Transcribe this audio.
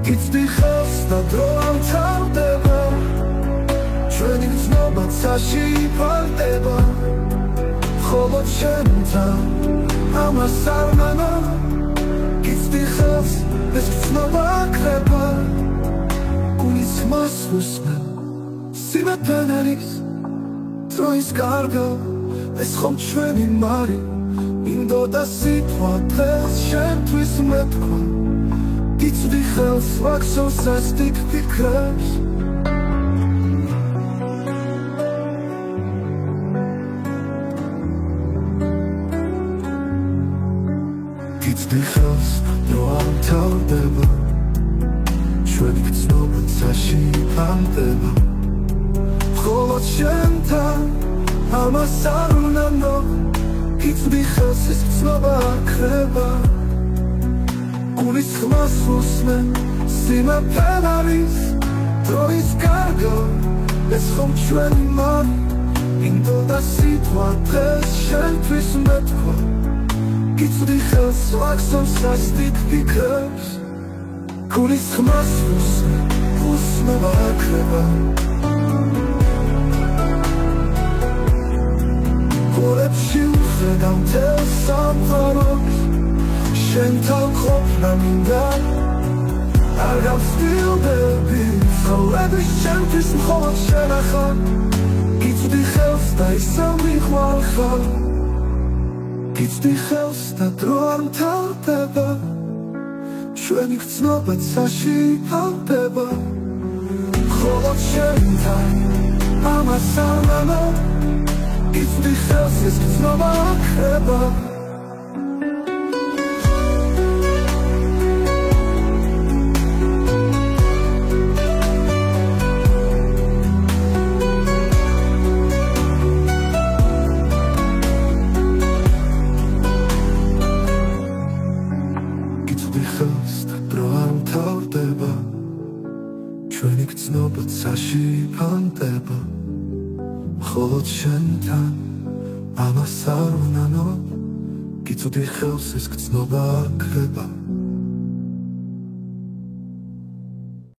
გიცდი ხელს და დრო არ თავდება ჩვენი გრძნობა ცაში იფარდება ხოლო ჩემთან ამას არ მანა გიცდი ხელს ეს გრძნობა აკრება გულის ხმას უსმენ სიმეფენ არის დროის კარგა ეს ხომ ჩვენი მარი მინდოდა სიტყვა დღეს შენთვის მეთქვა გიცდი ხელს ვაქსოვს სასტიკ ფიქრებს გიცდი ხელს რო არ თავდება ჩვენი გრძნობა ცაში იფარდება ხოლო ჩემთან ამას არ უნანო გიცდი ხელს ეს გრძნობა აკრება გულის ხმას უსმენ სიმეფენ არის დროის კარგა ეს ხომ ჩვენი მარი მინდოდა სიტყვა დღეს შენთვის მეთქვა გიცდი ხელს ვაქსოვს სასტიკ ფიქრებს გულის ხმას უსმენ უსმენ აკრება გულებში ვხედავ მთელ სამყაროს შენთან ყოფნა მინდა არ გავსtildeები ცხოვრების ჩემთვის მხოლოდ შენ ახალ გიცდი ხელს და ისევ მიხვალ ხარ გიცდი ხელს და დრო არ მთავრდება ჩვენი გრძნობა ცაში იფარდება ხოლო ჩემთან ამას არ მანა გიცდი ხელს ეს გრძნობა აკრება ჩვენი გრძნობა ცაში იფარდება ხოლო შენთან ამას არ უნანო გიცდი ხელს ეს გრძნობა აკრება